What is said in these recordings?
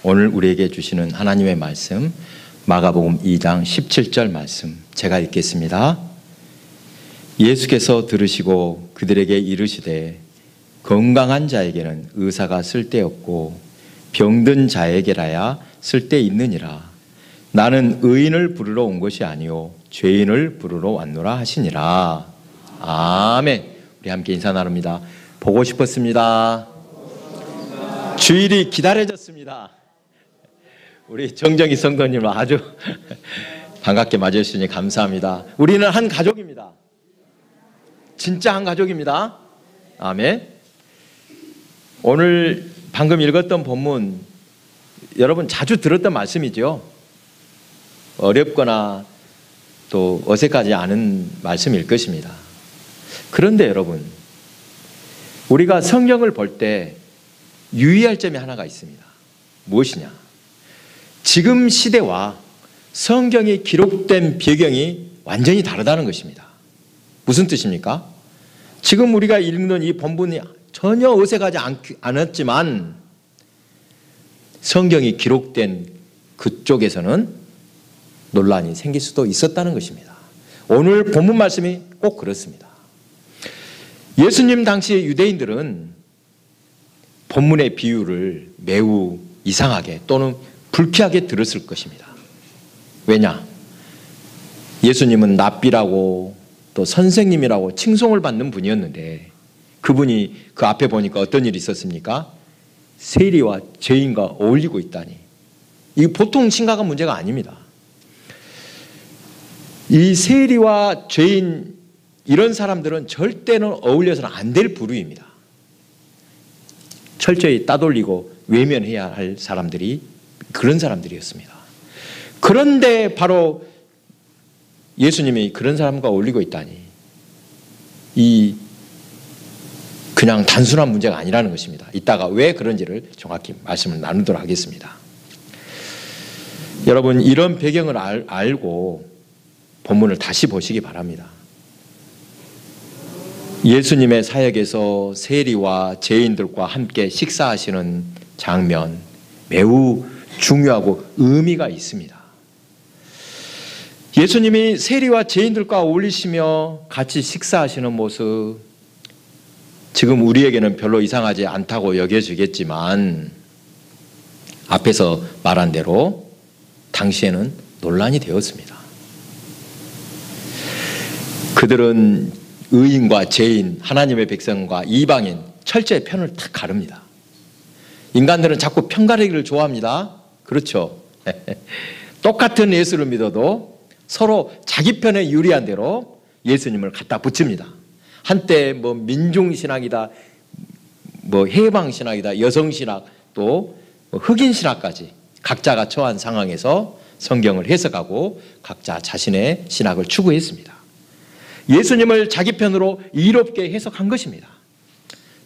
오늘 우리에게 주시는 하나님의 말씀 마가복음 2장 17절 말씀 제가 읽겠습니다. 예수께서 들으시고 그들에게 이르시되 건강한 자에게는 의사가 쓸데없고 병든 자에게라야 쓸데있느니라. 나는 의인을 부르러 온 것이 아니요 죄인을 부르러 왔노라 하시니라. 아멘. 우리 함께 인사 나눕니다. 보고 싶었습니다. 주일이 기다려졌습니다. 우리 정정희 성도님을 아주 반갑게 맞이해주시니 감사합니다. 우리는 한 가족입니다. 진짜 한 가족입니다. 아멘. 오늘 방금 읽었던 본문 여러분 자주 들었던 말씀이죠. 어렵거나 또 어색하지 않은 말씀일 것입니다. 그런데 여러분, 우리가 성경을 볼 때 유의할 점이 하나가 있습니다. 무엇이냐? 지금 시대와 성경이 기록된 배경이 완전히 다르다는 것입니다. 무슨 뜻입니까? 지금 우리가 읽는 이 본문이 전혀 어색하지 않았지만 성경이 기록된 그쪽에서는 논란이 생길 수도 있었다는 것입니다. 오늘 본문 말씀이 꼭 그렇습니다. 예수님 당시 유대인들은 본문의 비유를 매우 이상하게 또는 불쾌하게 들었을 것입니다. 왜냐? 예수님은 랍비라고 또 선생님이라고 칭송을 받는 분이었는데 그분이 그 앞에 보니까 어떤 일이 있었습니까? 세리와 죄인과 어울리고 있다니. 이게 보통 심각한 문제가 아닙니다. 이 세리와 죄인 이런 사람들은 절대는 어울려서는 안 될 부류입니다. 철저히 따돌리고 외면해야 할 사람들이 그런 사람들이었습니다. 그런데 바로 예수님이 그런 사람과 어울리고 있다니 이 그냥 단순한 문제가 아니라는 것입니다. 이따가 왜 그런지를 정확히 말씀을 나누도록 하겠습니다. 여러분 이런 배경을 알고 본문을 다시 보시기 바랍니다. 예수님의 사역에서 세리와 죄인들과 함께 식사하시는 장면 매우 중요하고 의미가 있습니다. 예수님이 세리와 죄인들과 어울리시며 같이 식사하시는 모습 지금 우리에게는 별로 이상하지 않다고 여겨지겠지만 앞에서 말한 대로 당시에는 논란이 되었습니다. 그들은 의인과 죄인, 하나님의 백성과 이방인 철저히 편을 탁 가릅니다. 인간들은 자꾸 편 가르기를 좋아합니다. 그렇죠. 똑같은 예수를 믿어도 서로 자기 편에 유리한 대로 예수님을 갖다 붙입니다. 한때 뭐 민중신학이다, 뭐 해방신학이다, 여성신학, 또 흑인신학까지 각자가 처한 상황에서 성경을 해석하고 각자 자신의 신학을 추구했습니다. 예수님을 자기 편으로 이롭게 해석한 것입니다.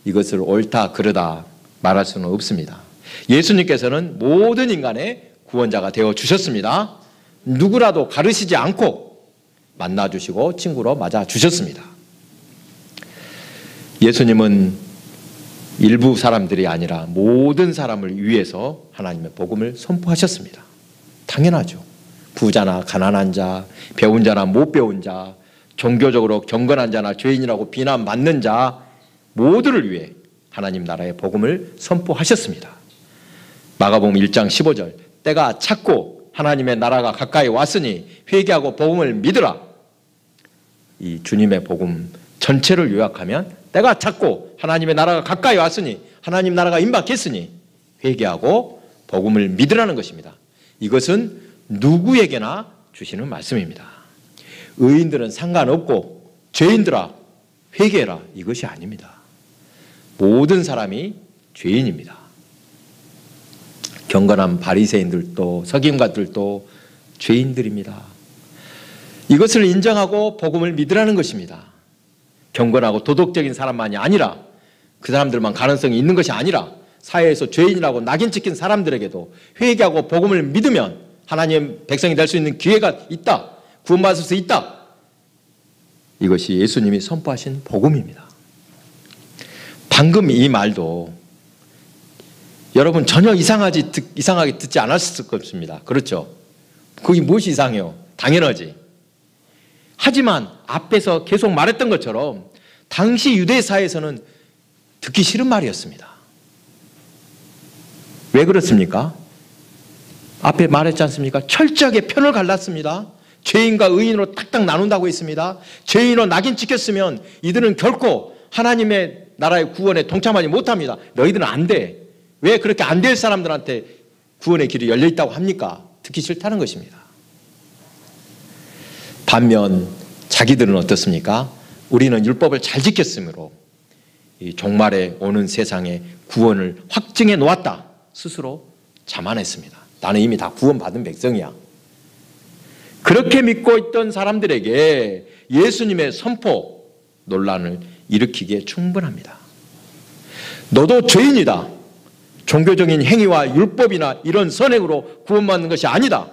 이것을 옳다 그르다 말할 수는 없습니다. 예수님께서는 모든 인간의 구원자가 되어 주셨습니다. 누구라도 가르치지 않고 만나주시고 친구로 맞아주셨습니다. 예수님은 일부 사람들이 아니라 모든 사람을 위해서 하나님의 복음을 선포하셨습니다. 당연하죠. 부자나 가난한 자, 배운 자나 못 배운 자, 종교적으로 경건한 자나 죄인이라고 비난받는 자 모두를 위해 하나님 나라의 복음을 선포하셨습니다. 마가복음 1장 15절 때가 찼고 하나님의 나라가 가까이 왔으니 회개하고 복음을 믿으라. 이 주님의 복음 전체를 요약하면 때가 찼고 하나님의 나라가 가까이 왔으니 하나님 나라가 임박했으니 회개하고 복음을 믿으라는 것입니다. 이것은 누구에게나 주시는 말씀입니다. 의인들은 상관없고 죄인들아 회개해라 이것이 아닙니다. 모든 사람이 죄인입니다. 경건한 바리새인들도 서기관들도 죄인들입니다. 이것을 인정하고 복음을 믿으라는 것입니다. 경건하고 도덕적인 사람만이 아니라 그 사람들만 가능성이 있는 것이 아니라 사회에서 죄인이라고 낙인 찍힌 사람들에게도 회개하고 복음을 믿으면 하나님의 백성이 될 수 있는 기회가 있다. 구원받을 수 있다. 이것이 예수님이 선포하신 복음입니다. 방금 이 말도 여러분 전혀 이상하게 듣지 않았을 것입니다. 그렇죠? 그게 무엇이 이상해요? 당연하지. 하지만 앞에서 계속 말했던 것처럼 당시 유대 사회에서는 듣기 싫은 말이었습니다. 왜 그렇습니까? 앞에 말했지 않습니까? 철저하게 편을 갈랐습니다. 죄인과 의인으로 딱딱 나눈다고 했습니다. 죄인으로 낙인 찍혔으면 이들은 결코 하나님의 나라의 구원에 동참하지 못합니다. 너희들은 안 돼. 왜 그렇게 안 될 사람들한테 구원의 길이 열려 있다고 합니까? 듣기 싫다는 것입니다. 반면 자기들은 어떻습니까? 우리는 율법을 잘 지켰으므로 이 종말에 오는 세상에 구원을 확증해 놓았다. 스스로 자만했습니다. 나는 이미 다 구원받은 백성이야. 그렇게 믿고 있던 사람들에게 예수님의 선포 논란을 일으키기에 충분합니다. 너도 죄인이다. 종교적인 행위와 율법이나 이런 선행으로 구원받는 것이 아니다.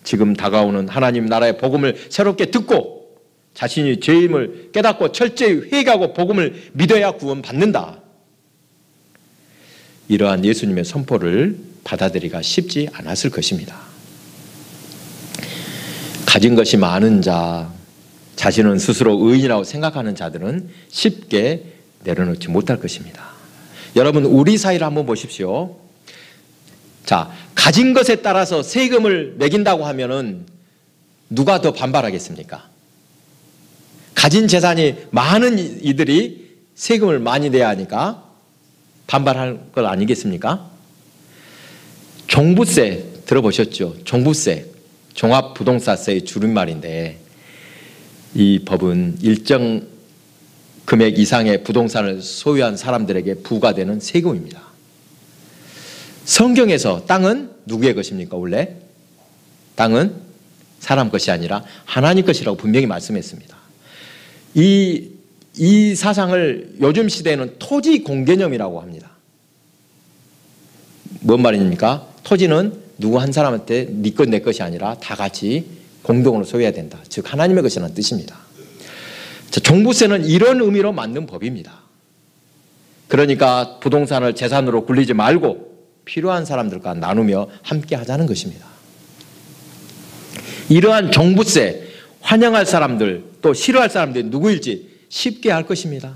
지금 다가오는 하나님 나라의 복음을 새롭게 듣고 자신이 죄임을 깨닫고 철저히 회개하고 복음을 믿어야 구원받는다. 이러한 예수님의 선포를 받아들이기가 쉽지 않았을 것입니다. 가진 것이 많은 자, 자신은 스스로 의인이라고 생각하는 자들은 쉽게 내려놓지 못할 것입니다. 여러분, 우리 사회를 한번 보십시오. 자, 가진 것에 따라서 세금을 매긴다고 하면은 누가 더 반발하겠습니까? 가진 재산이 많은 이들이 세금을 많이 내야 하니까 반발할 것 아니겠습니까? 종부세 들어보셨죠? 종부세, 종합부동산세의 줄임말인데 이 법은 일정 금액 이상의 부동산을 소유한 사람들에게 부과되는 세금입니다. 성경에서 땅은 누구의 것입니까? 원래 땅은 사람 것이 아니라 하나님 것이라고 분명히 말씀했습니다. 이 사상을 요즘 시대에는 토지 공개념이라고 합니다. 뭔 말입니까? 토지는 누구 한 사람한테 네 것 내 것이 아니라 다 같이 공동으로 소유해야 된다. 즉 하나님의 것이라는 뜻입니다. 자, 종부세는 이런 의미로 만든 법입니다. 그러니까 부동산을 재산으로 굴리지 말고 필요한 사람들과 나누며 함께 하자는 것입니다. 이러한 종부세 환영할 사람들 또 싫어할 사람들이 누구일지 쉽게 알 것입니다.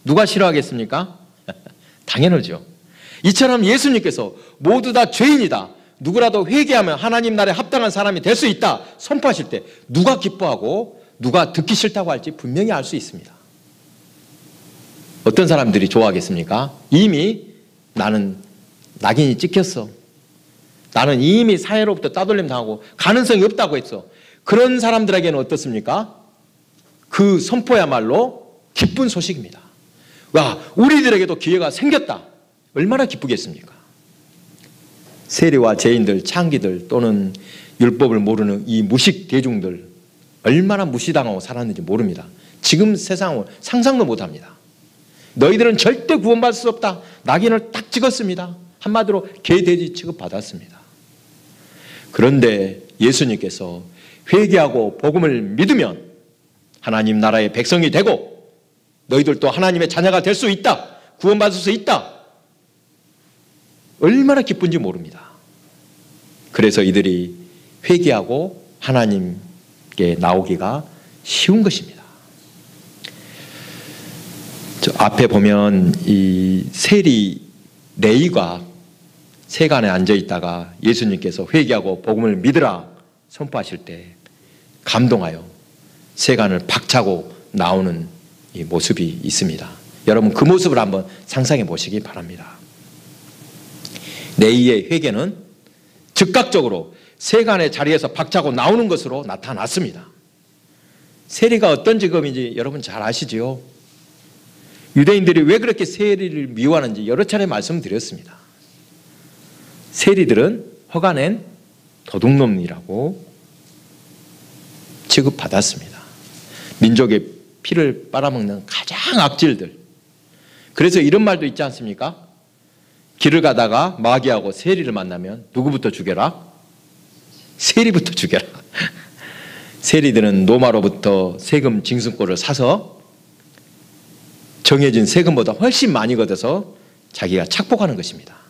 누가 싫어하겠습니까? 당연하죠. 이처럼 예수님께서 모두 다 죄인이다. 누구라도 회개하면 하나님 나라에 합당한 사람이 될 수 있다. 선포하실 때 누가 기뻐하고 누가 듣기 싫다고 할지 분명히 알 수 있습니다. 어떤 사람들이 좋아하겠습니까? 이미 나는 낙인이 찍혔어. 나는 이미 사회로부터 따돌림 당하고 가능성이 없다고 했어. 그런 사람들에게는 어떻습니까? 그 선포야말로 기쁜 소식입니다. 와, 우리들에게도 기회가 생겼다. 얼마나 기쁘겠습니까? 세리와 죄인들, 창기들 또는 율법을 모르는 이 무식 대중들 얼마나 무시당하고 살았는지 모릅니다. 지금 세상을 상상도 못합니다. 너희들은 절대 구원받을 수 없다. 낙인을 딱 찍었습니다. 한마디로 개돼지 취급받았습니다. 그런데 예수님께서 회개하고 복음을 믿으면 하나님 나라의 백성이 되고 너희들도 하나님의 자녀가 될 수 있다. 구원받을 수 있다. 얼마나 기쁜지 모릅니다. 그래서 이들이 회개하고 하나님께 나오기가 쉬운 것입니다. 저 앞에 보면 이 세리 레위가 세간에 앉아 있다가 예수님께서 회개하고 복음을 믿으라 선포하실 때 감동하여 세간을 박차고 나오는 이 모습이 있습니다. 여러분 그 모습을 한번 상상해 보시기 바랍니다. 레위의 회개는 즉각적으로 세간의 자리에서 박차고 나오는 것으로 나타났습니다. 세리가 어떤 직업인지 여러분 잘 아시지요? 유대인들이 왜 그렇게 세리를 미워하는지 여러 차례 말씀드렸습니다. 세리들은 허가낸 도둑놈이라고 취급받았습니다. 민족의 피를 빨아먹는 가장 악질들. 그래서 이런 말도 있지 않습니까? 길을 가다가 마귀하고 세리를 만나면 누구부터 죽여라? 세리부터 죽여라. 세리들은 노마로부터 세금 징수권을 사서 정해진 세금보다 훨씬 많이 걷어서 자기가 착복하는 것입니다.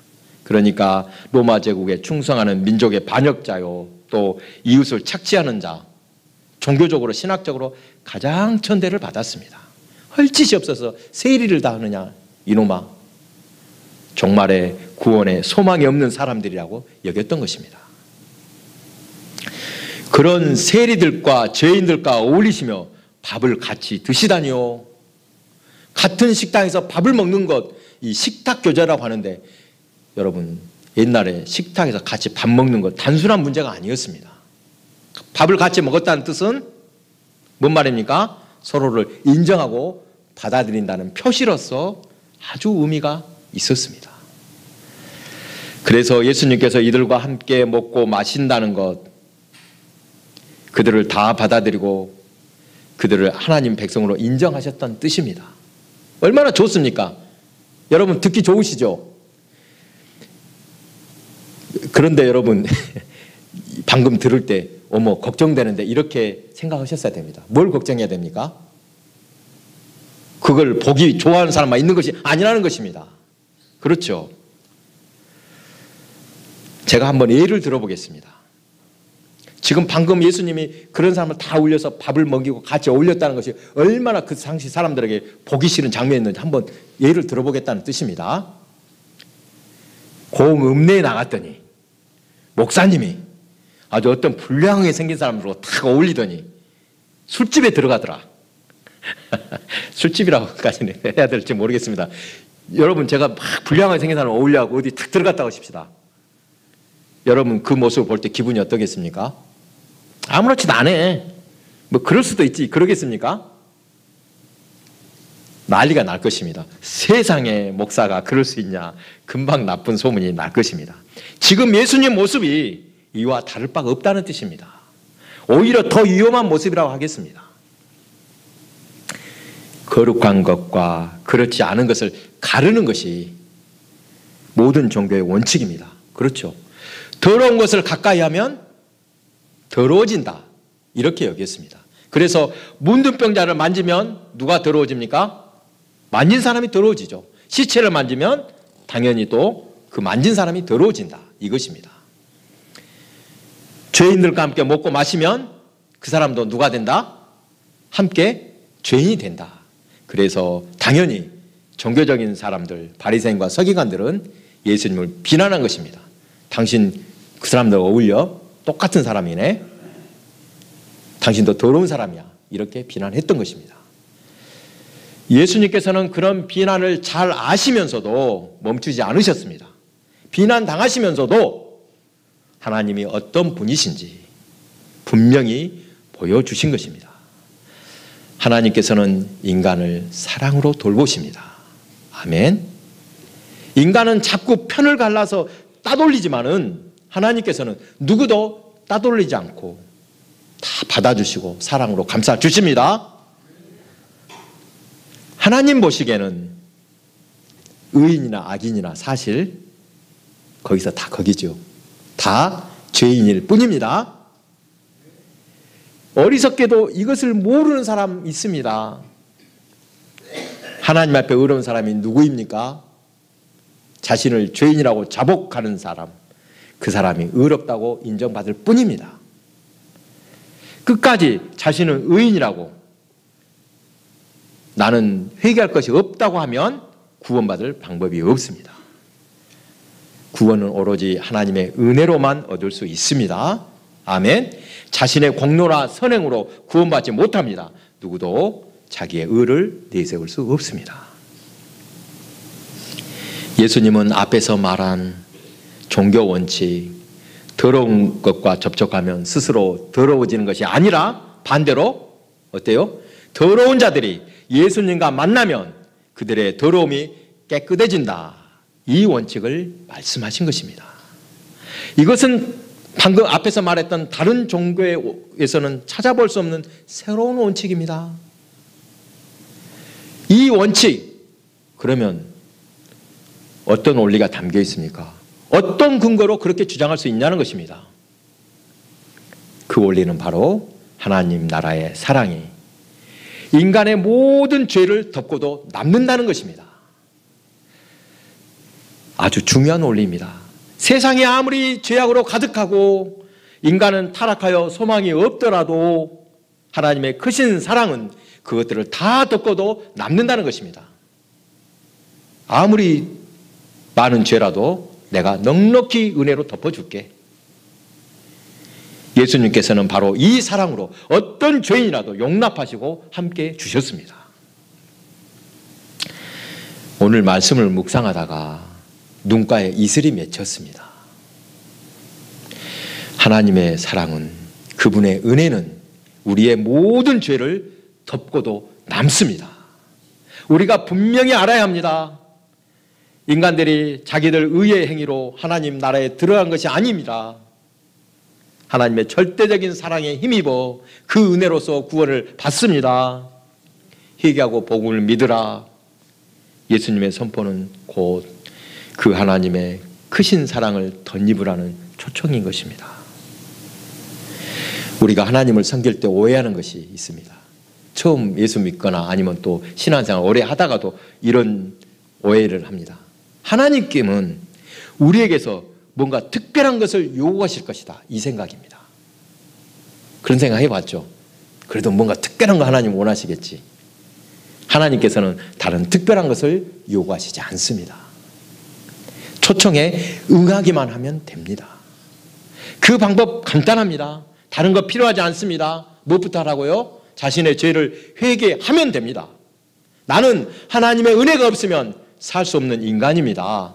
그러니까 로마 제국에 충성하는 민족의 반역자요, 또 이웃을 착취하는 자, 종교적으로 신학적으로 가장 천대를 받았습니다. 헐짓이 없어서 세리를 다 하느냐 이놈아. 종말에 구원에 소망이 없는 사람들이라고 여겼던 것입니다. 그런 세리들과 죄인들과 어울리시며 밥을 같이 드시다니요. 같은 식당에서 밥을 먹는 것, 이 식탁교제라고 하는데, 여러분 옛날에 식탁에서 같이 밥 먹는 것 단순한 문제가 아니었습니다. 밥을 같이 먹었다는 뜻은 뭔 말입니까? 서로를 인정하고 받아들인다는 표시로서 아주 의미가 있었습니다. 그래서 예수님께서 이들과 함께 먹고 마신다는 것, 그들을 다 받아들이고 그들을 하나님 백성으로 인정하셨던 뜻입니다. 얼마나 좋습니까? 여러분 듣기 좋으시죠? 그런데 여러분 방금 들을 때 어머 걱정되는데 이렇게 생각하셨어야 됩니다. 뭘 걱정해야 됩니까? 그걸 보기 좋아하는 사람만 있는 것이 아니라는 것입니다. 그렇죠? 제가 한번 예를 들어보겠습니다. 지금 방금 예수님이 그런 사람을 다 올려서 밥을 먹이고 같이 어울렸다는 것이 얼마나 그 당시 사람들에게 보기 싫은 장면이었는지 한번 예를 들어보겠다는 뜻입니다. 공읍내에 나갔더니 목사님이 아주 어떤 불량하게 생긴 사람들로 탁 어울리더니 술집에 들어가더라. 술집이라고까지는 해야 될지 모르겠습니다. 여러분 제가 막 불량하게 생긴 사람 어울려하고 어디 탁 들어갔다고 하십시다. 여러분 그 모습을 볼 때 기분이 어떠겠습니까? 아무렇지도 않아. 뭐 그럴 수도 있지. 그러겠습니까? 난리가 날 것입니다. 세상에 목사가 그럴 수 있냐. 금방 나쁜 소문이 날 것입니다. 지금 예수님 모습이 이와 다를 바가 없다는 뜻입니다. 오히려 더 위험한 모습이라고 하겠습니다. 거룩한 것과 그렇지 않은 것을 가르는 것이 모든 종교의 원칙입니다. 그렇죠? 더러운 것을 가까이 하면 더러워진다. 이렇게 여겼습니다. 그래서 문둥병자를 만지면 누가 더러워집니까? 만진 사람이 더러워지죠. 시체를 만지면 당연히 또 그 만진 사람이 더러워진다. 이것입니다. 죄인들과 함께 먹고 마시면 그 사람도 누가 된다? 함께 죄인이 된다. 그래서 당연히 종교적인 사람들, 바리새인과 서기관들은 예수님을 비난한 것입니다. 당신 그 사람들 어울려? 똑같은 사람이네. 당신도 더러운 사람이야. 이렇게 비난했던 것입니다. 예수님께서는 그런 비난을 잘 아시면서도 멈추지 않으셨습니다. 비난당하시면서도 하나님이 어떤 분이신지 분명히 보여주신 것입니다. 하나님께서는 인간을 사랑으로 돌보십니다. 아멘. 인간은 자꾸 편을 갈라서 따돌리지만은 하나님께서는 누구도 따돌리지 않고 다 받아주시고 사랑으로 감싸주십니다. 하나님 보시기에는 의인이나 악인이나 사실 거기서 다 거기죠. 다 죄인일 뿐입니다. 어리석게도 이것을 모르는 사람 있습니다. 하나님 앞에 의로운 사람이 누구입니까? 자신을 죄인이라고 자복하는 사람, 그 사람이 의롭다고 인정받을 뿐입니다. 끝까지 자신은 의인이라고 나는 회개할 것이 없다고 하면 구원받을 방법이 없습니다. 구원은 오로지 하나님의 은혜로만 얻을 수 있습니다. 아멘. 자신의 공로나 선행으로 구원받지 못합니다. 누구도 자기의 의를 내세울 수 없습니다. 예수님은 앞에서 말한 종교 원칙, 더러운 것과 접촉하면 스스로 더러워지는 것이 아니라 반대로 어때요? 더러운 자들이 예수님과 만나면 그들의 더러움이 깨끗해진다. 이 원칙을 말씀하신 것입니다. 이것은 방금 앞에서 말했던 다른 종교에서는 찾아볼 수 없는 새로운 원칙입니다. 이 원칙, 그러면 어떤 원리가 담겨 있습니까? 어떤 근거로 그렇게 주장할 수 있냐는 것입니다. 그 원리는 바로 하나님 나라의 사랑이 인간의 모든 죄를 덮고도 남는다는 것입니다. 아주 중요한 원리입니다. 세상이 아무리 죄악으로 가득하고 인간은 타락하여 소망이 없더라도 하나님의 크신 사랑은 그것들을 다 덮고도 남는다는 것입니다. 아무리 많은 죄라도 내가 넉넉히 은혜로 덮어줄게. 예수님께서는 바로 이 사랑으로 어떤 죄인이라도 용납하시고 함께 주셨습니다. 오늘 말씀을 묵상하다가 눈가에 이슬이 맺혔습니다. 하나님의 사랑은, 그분의 은혜는 우리의 모든 죄를 덮고도 남습니다. 우리가 분명히 알아야 합니다. 인간들이 자기들 의의 행위로 하나님 나라에 들어간 것이 아닙니다. 하나님의 절대적인 사랑에 힘입어 그 은혜로서 구원을 받습니다. 회개하고 복음을 믿으라. 예수님의 선포는 곧 그 하나님의 크신 사랑을 덧입으라는 초청인 것입니다. 우리가 하나님을 섬길 때 오해하는 것이 있습니다. 처음 예수 믿거나 아니면 또 신앙생활 오래 하다가도 이런 오해를 합니다. 하나님께는 우리에게서 뭔가 특별한 것을 요구하실 것이다, 이 생각입니다. 그런 생각 해봤죠. 그래도 뭔가 특별한 거 하나님 원하시겠지. 하나님께서는 다른 특별한 것을 요구하시지 않습니다. 초청에 응하기만 하면 됩니다. 그 방법 간단합니다. 다른 거 필요하지 않습니다. 무엇부터 하라고요? 자신의 죄를 회개하면 됩니다. 나는 하나님의 은혜가 없으면 살 수 없는 인간입니다.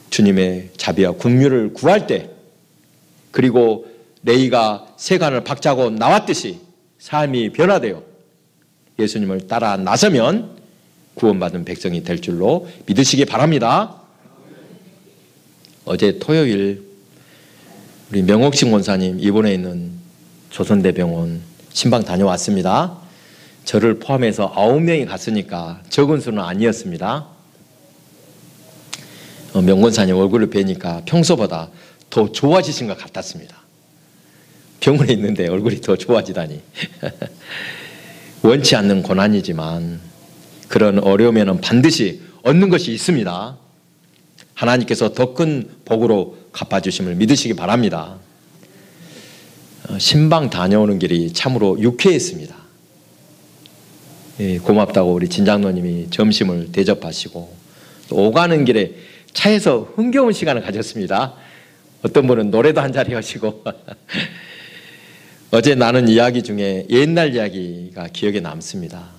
주님의 자비와 긍휼을 구할 때, 그리고 레이가 세간을 박차고 나왔듯이 삶이 변화되어 예수님을 따라 나서면 구원받은 백성이 될 줄로 믿으시기 바랍니다. 어제 토요일 우리 명옥식 원사님 입원해 있는 조선대병원 신방 다녀왔습니다. 저를 포함해서 9명이 갔으니까 적은 수는 아니었습니다. 명권사님 얼굴을 뵈니까 평소보다 더 좋아지신 것 같았습니다. 병원에 있는데 얼굴이 더 좋아지다니. 원치 않는 고난이지만 그런 어려움에는 반드시 얻는 것이 있습니다. 하나님께서 더 큰 복으로 갚아주심을 믿으시기 바랍니다. 신방 다녀오는 길이 참으로 유쾌했습니다. 고맙다고 우리 진장로님이 점심을 대접하시고 또 오가는 길에 차에서 흥겨운 시간을 가졌습니다. 어떤 분은 노래도 한 자리 하시고 어제 나눈 이야기 중에 옛날 이야기가 기억에 남습니다.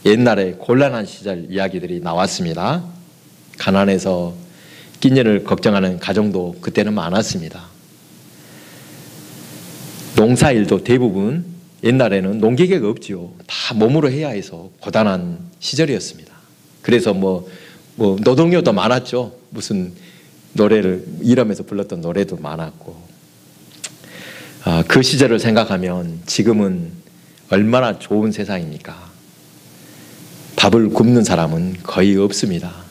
옛날에 곤란한 시절 이야기들이 나왔습니다. 가난해서 끼니를 걱정하는 가정도 그때는 많았습니다. 농사일도 대부분 옛날에는 농기계가 없지요. 다 몸으로 해야 해서 고단한 시절이었습니다. 그래서 노동요도 많았죠. 무슨 노래를 일하면서 불렀던 노래도 많았고. 그 시절을 생각하면 지금은 얼마나 좋은 세상입니까? 밥을 굶는 사람은 거의 없습니다.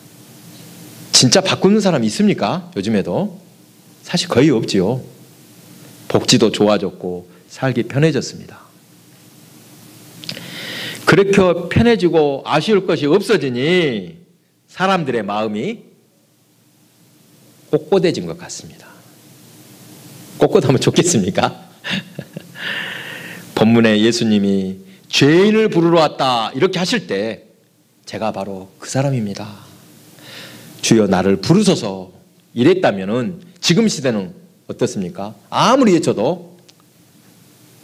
진짜 밥 굶는 사람 있습니까? 요즘에도? 사실 거의 없지요. 복지도 좋아졌고 살기 편해졌습니다. 그렇게 편해지고 아쉬울 것이 없어지니 사람들의 마음이 꼿꼿해진 것 같습니다. 꼿꼿하면 좋겠습니까? 본문에 예수님이 죄인을 부르러 왔다 이렇게 하실 때 제가 바로 그 사람입니다. 주여 나를 부르소서 이랬다면 지금 시대는 어떻습니까? 아무리 외쳐도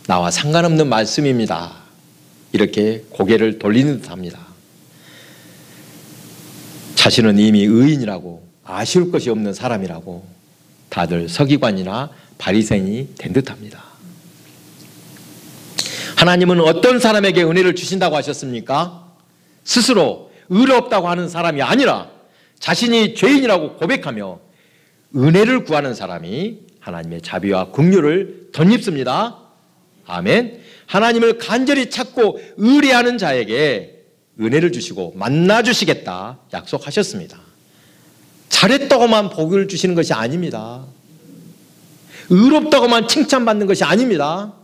나와 상관없는 말씀입니다. 이렇게 고개를 돌리는 듯합니다. 자신은 이미 의인이라고 아쉬울 것이 없는 사람이라고 다들 서기관이나 바리새인이 된 듯합니다. 하나님은 어떤 사람에게 은혜를 주신다고 하셨습니까? 스스로 의롭다고 하는 사람이 아니라 자신이 죄인이라고 고백하며 은혜를 구하는 사람이 하나님의 자비와 긍휼을 덧입습니다. 아멘. 하나님을 간절히 찾고 의뢰하는 자에게 은혜를 주시고 만나주시겠다 약속하셨습니다. 잘했다고만 복을 주시는 것이 아닙니다. 의롭다고만 칭찬받는 것이 아닙니다.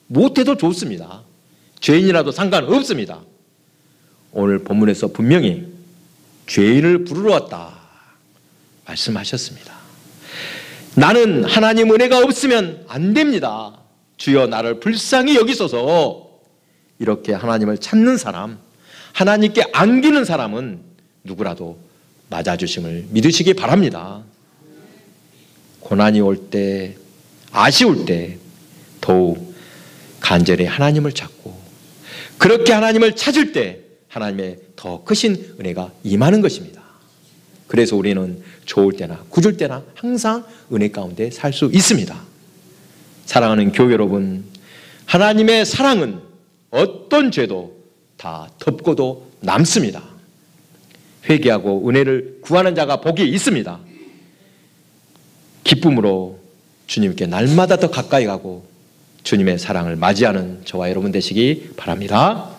못해도 좋습니다. 죄인이라도 상관없습니다. 오늘 본문에서 분명히 죄인을 부르러 왔다 말씀하셨습니다. 나는 하나님 은혜가 없으면 안 됩니다. 주여 나를 불쌍히 여기소서. 이렇게 하나님을 찾는 사람, 하나님께 안기는 사람은 누구라도 맞아주심을 믿으시기 바랍니다. 고난이 올 때, 아쉬울 때 더욱 간절히 하나님을 찾고, 그렇게 하나님을 찾을 때 하나님의 더 크신 은혜가 임하는 것입니다. 그래서 우리는 좋을 때나 굳을 때나 항상 은혜 가운데 살 수 있습니다. 사랑하는 교회 여러분, 하나님의 사랑은 어떤 죄도 다 덮고도 남습니다. 회개하고 은혜를 구하는 자가 복이 있습니다. 기쁨으로 주님께 날마다 더 가까이 가고 주님의 사랑을 맞이하는 저와 여러분 되시기 바랍니다.